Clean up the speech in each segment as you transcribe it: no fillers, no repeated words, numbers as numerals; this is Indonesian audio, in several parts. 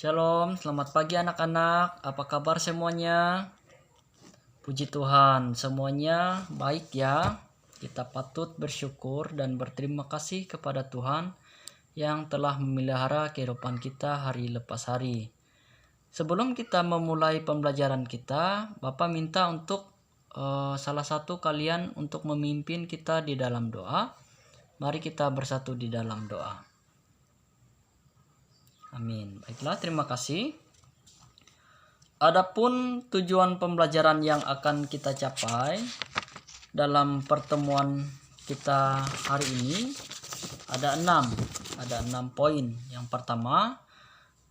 Shalom, selamat pagi anak-anak. Apa kabar semuanya? Puji Tuhan, semuanya baik ya. Kita patut bersyukur dan berterima kasih kepada Tuhan yang telah memelihara kehidupan kita hari lepas hari. Sebelum kita memulai pembelajaran kita, Bapak minta untuk salah satu kalian untuk memimpin kita di dalam doa. Mari kita bersatu di dalam doa. Amin. Baiklah, terima kasih. Adapun tujuan pembelajaran yang akan kita capai dalam pertemuan kita hari ini ada 6 poin. Yang pertama,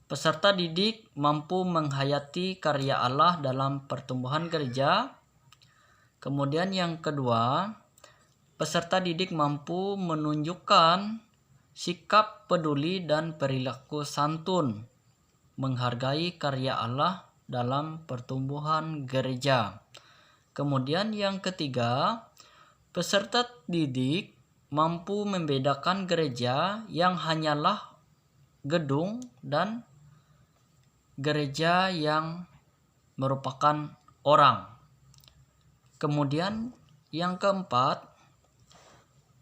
peserta didik mampu menghayati karya Allah dalam pertumbuhan gereja. Kemudian yang kedua, peserta didik mampu menunjukkan sikap peduli dan perilaku santun, menghargai karya Allah dalam pertumbuhan gereja. Kemudian yang ketiga, peserta didik mampu membedakan gereja yang hanyalah gedung dan gereja yang merupakan orang. Kemudian yang keempat,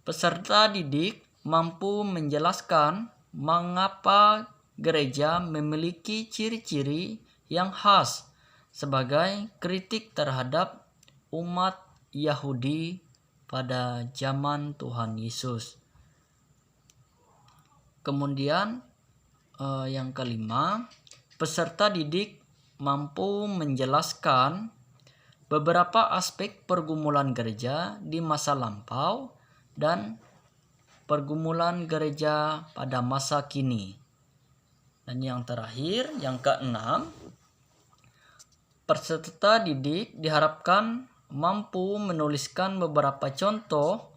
peserta didik mampu menjelaskan mengapa gereja memiliki ciri-ciri yang khas sebagai kritik terhadap umat Yahudi pada zaman Tuhan Yesus. Kemudian yang kelima, peserta didik mampu menjelaskan beberapa aspek pergumulan gereja di masa lampau dan pergumulan gereja pada masa kini. Dan yang terakhir, yang keenam, peserta didik diharapkan mampu menuliskan beberapa contoh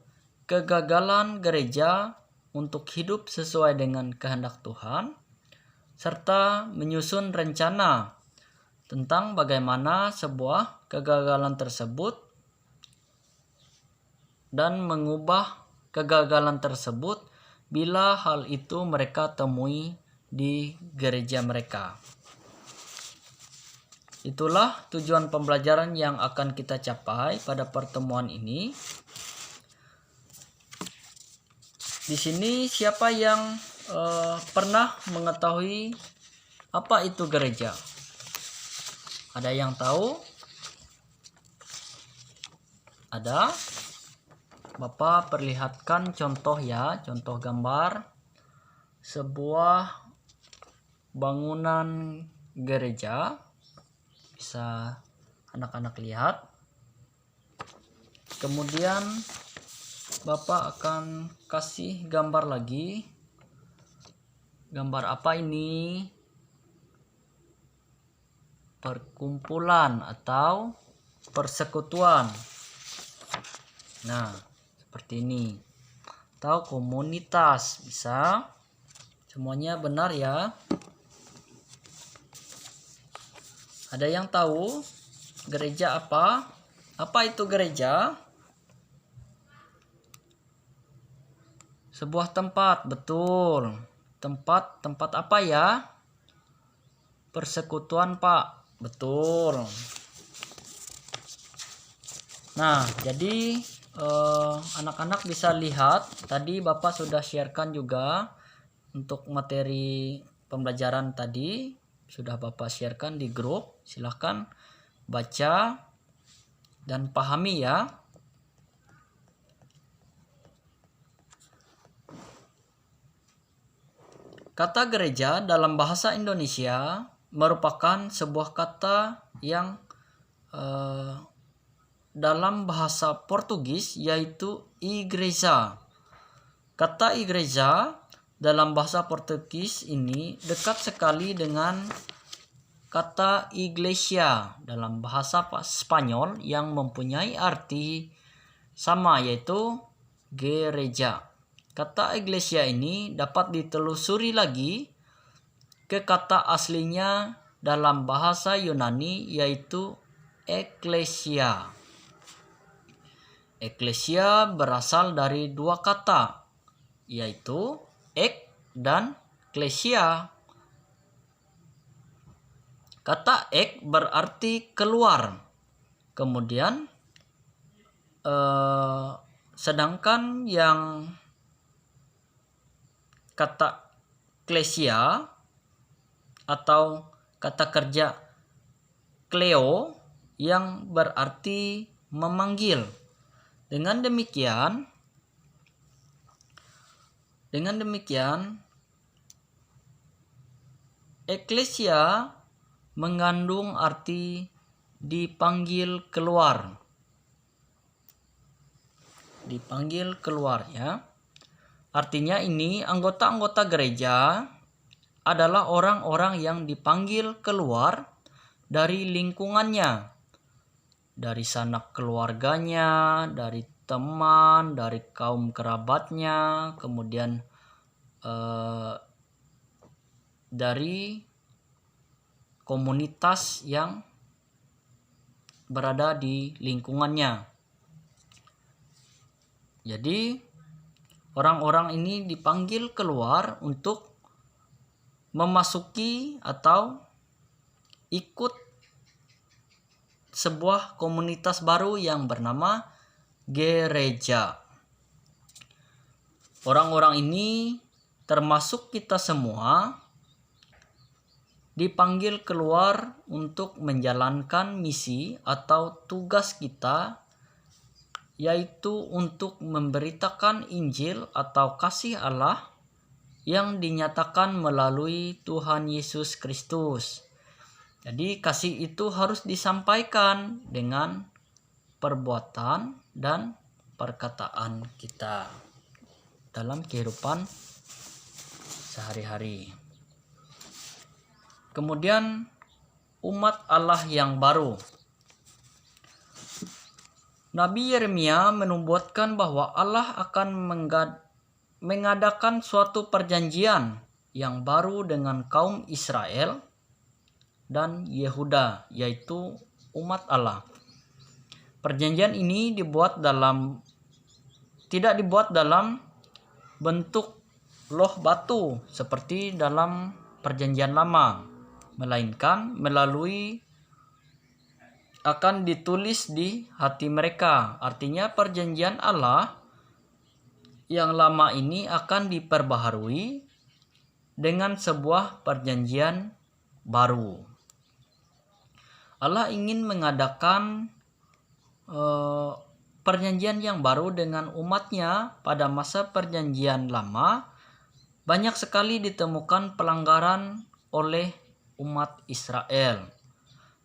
kegagalan gereja untuk hidup sesuai dengan kehendak Tuhan, serta menyusun rencana tentang bagaimana sebuah kegagalan tersebut dan mengubah kegagalan tersebut bila hal itu mereka temui di gereja mereka. Itulah tujuan pembelajaran yang akan kita capai pada pertemuan ini. Di sini siapa yang pernah mengetahui apa itu gereja? Ada yang tahu? Ada? Bapak perlihatkan contoh ya, contoh gambar sebuah bangunan gereja. Bisa anak-anak lihat. Kemudian Bapak akan kasih gambar lagi. Gambar apa ini? Perkumpulan atau persekutuan. Nah, seperti ini. Atau komunitas, bisa. Semuanya benar ya. Ada yang tahu gereja apa? Apa itu gereja? Sebuah tempat, betul. Tempat apa ya? Persekutuan, Pak. Betul. Nah, jadi anak-anak bisa lihat tadi Bapak sudah sharekan juga untuk materi pembelajaran tadi sudah Bapak sharekan di grup. Silahkan baca dan pahami ya. Kata gereja dalam bahasa Indonesia merupakan sebuah kata yang dalam bahasa Portugis yaitu igreja. Kata igreja dalam bahasa Portugis ini dekat sekali dengan kata iglesia dalam bahasa Spanyol yang mempunyai arti sama yaitu gereja. Kata iglesia ini dapat ditelusuri lagi ke kata aslinya dalam bahasa Yunani yaitu eklesia. Eklesia berasal dari dua kata, yaitu ek dan klesia. Kata ek berarti keluar. Kemudian sedangkan yang kata klesia atau kata kerja kleo yang berarti memanggil. Dengan demikian eklesia mengandung arti dipanggil keluar. Dipanggil keluar ya. Artinya ini anggota-anggota gereja adalah orang-orang yang dipanggil keluar dari lingkungannya, dari sanak keluarganya, dari teman, dari kaum kerabatnya, kemudian dari komunitas yang berada di lingkungannya. Jadi orang-orang ini dipanggil keluar untuk memasuki atau ikut sebuah komunitas baru yang bernama gereja. Orang-orang ini termasuk kita semua dipanggil keluar untuk menjalankan misi atau tugas kita, yaitu untuk memberitakan Injil atau kasih Allah yang dinyatakan melalui Tuhan Yesus Kristus. Jadi kasih itu harus disampaikan dengan perbuatan dan perkataan kita dalam kehidupan sehari-hari. Kemudian umat Allah yang baru. Nabi Yeremia menubuatkan bahwa Allah akan mengadakan suatu perjanjian yang baru dengan kaum Israel dan Yehuda, yaitu umat Allah. Perjanjian ini tidak dibuat dalam bentuk loh batu seperti dalam perjanjian lama, melainkan akan ditulis di hati mereka. Artinya perjanjian Allah yang lama ini akan diperbaharui dengan sebuah perjanjian baru. Allah ingin mengadakan perjanjian yang baru dengan umatnya. Pada masa perjanjian lama banyak sekali ditemukan pelanggaran oleh umat Israel.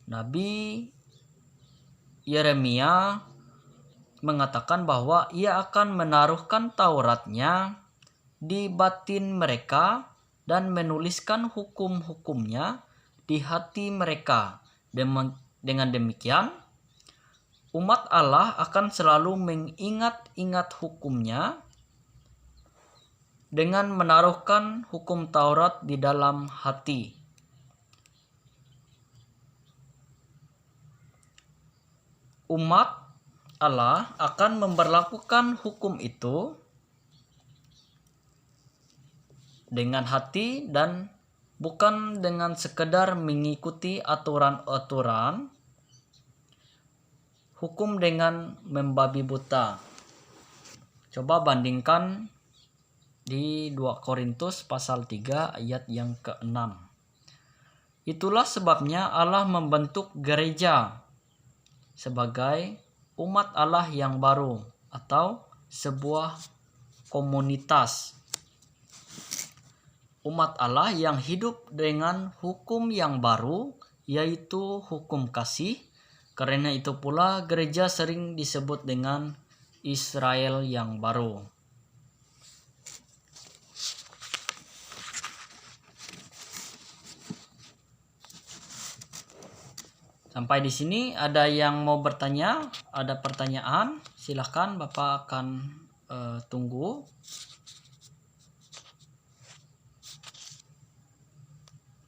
Nabi Yeremia mengatakan bahwa ia akan menaruhkan Tauratnya di batin mereka dan menuliskan hukum-hukumnya di hati mereka. Dengan demikian, umat Allah akan selalu mengingat-ingat hukumnya dengan menaruhkan hukum Taurat di dalam hati. Umat Allah akan memberlakukan hukum itu dengan hati dan bukan dengan sekedar mengikuti aturan-aturan hukum dengan membabi buta. Coba bandingkan di 2 Korintus pasal 3 ayat yang ke-6. Itulah sebabnya Allah membentuk gereja sebagai umat Allah yang baru atau sebuah komunitas. Umat Allah yang hidup dengan hukum yang baru, yaitu hukum kasih. Karena itu pula gereja sering disebut dengan Israel yang baru. Sampai di sini ada yang mau bertanya, ada pertanyaan, silahkan Bapak akan tunggu.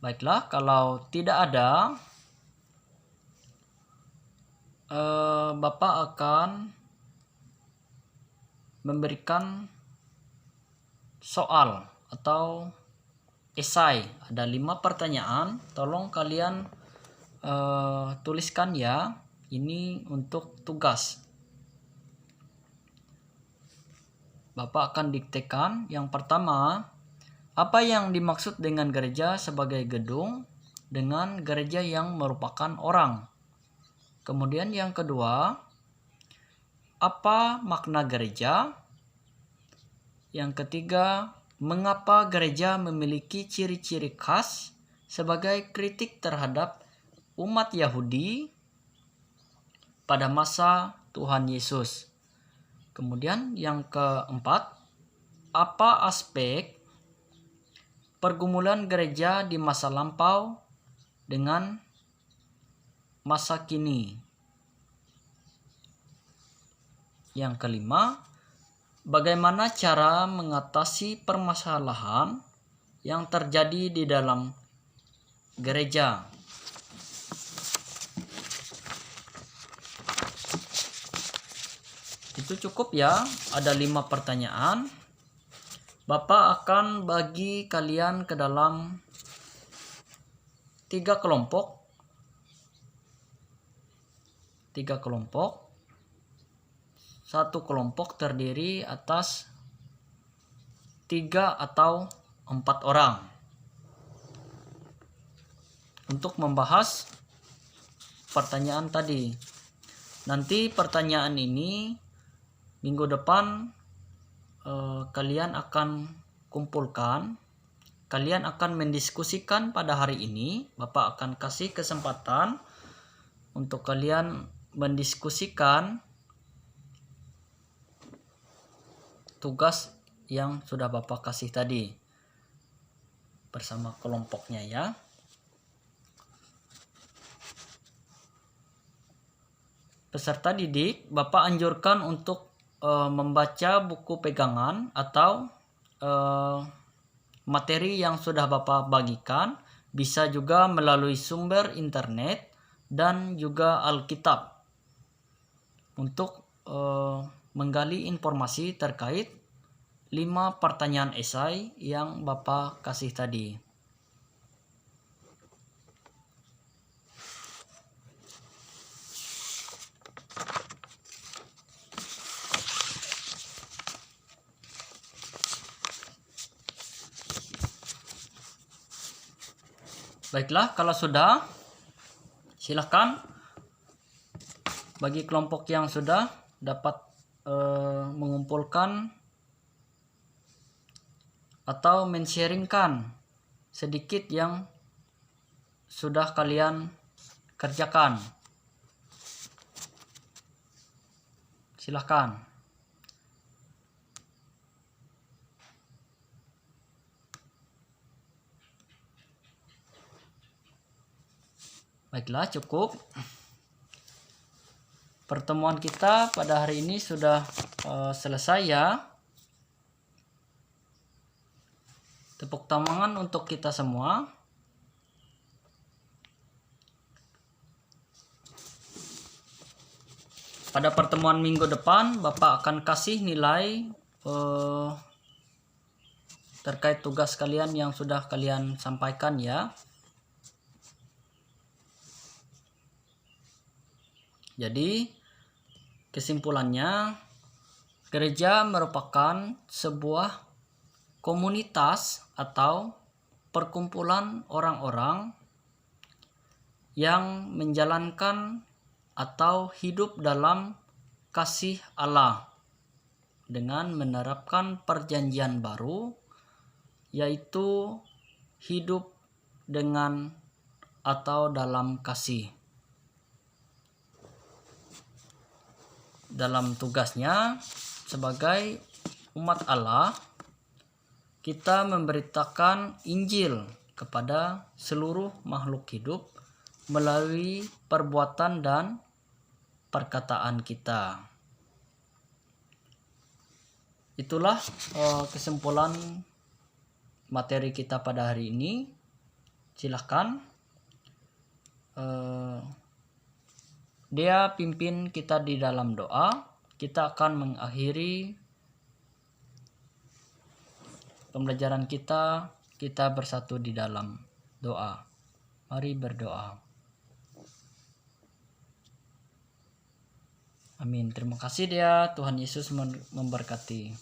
Baiklah, kalau tidak ada, Bapak akan memberikan soal atau esai. Ada 5 pertanyaan, tolong kalian tuliskan ya. Ini untuk tugas. Bapak akan diktekan. Yang pertama, apa yang dimaksud dengan gereja sebagai gedung dengan gereja yang merupakan orang? Kemudian yang kedua, apa makna gereja? Yang ketiga, mengapa gereja memiliki ciri-ciri khas sebagai kritik terhadap umat Yahudi pada masa Tuhan Yesus? Kemudian yang keempat, apa aspek pergumulan gereja di masa lampau dengan masa kini? Yang kelima, bagaimana cara mengatasi permasalahan yang terjadi di dalam gereja? Itu cukup ya, ada 5 pertanyaan. Bapak akan bagi kalian ke dalam 3 kelompok. 3 kelompok. Satu kelompok terdiri atas 3 atau 4 orang untuk membahas pertanyaan tadi. Nanti pertanyaan ini minggu depan kalian akan kumpulkan. Kalian akan mendiskusikan pada hari ini. Bapak akan kasih kesempatan untuk kalian mendiskusikan tugas yang sudah Bapak kasih tadi bersama kelompoknya ya. Peserta didik, Bapak anjurkan untuk membaca buku pegangan atau materi yang sudah Bapak bagikan, bisa juga melalui sumber internet dan juga Alkitab untuk menggali informasi terkait 5 pertanyaan esai yang Bapak kasih tadi. Baiklah, kalau sudah, silakan bagi kelompok yang sudah dapat mengumpulkan atau men-sharingkan sedikit yang sudah kalian kerjakan. Silakan. Baiklah, cukup. Pertemuan kita pada hari ini sudah selesai ya. Tepuk tangan untuk kita semua. Pada pertemuan minggu depan, Bapak akan kasih nilai terkait tugas kalian yang sudah kalian sampaikan ya. Jadi, kesimpulannya, gereja merupakan sebuah komunitas atau perkumpulan orang-orang yang menjalankan atau hidup dalam kasih Allah dengan menerapkan perjanjian baru, yaitu hidup dengan atau dalam kasih. Dalam tugasnya sebagai umat Allah, kita memberitakan Injil kepada seluruh makhluk hidup melalui perbuatan dan perkataan kita. Itulah kesimpulan materi kita pada hari ini. Silahkan dia pimpin kita di dalam doa. Kita akan mengakhiri pembelajaran kita bersatu di dalam doa. Mari berdoa. Amin. Terima kasih dia. Tuhan Yesus memberkati.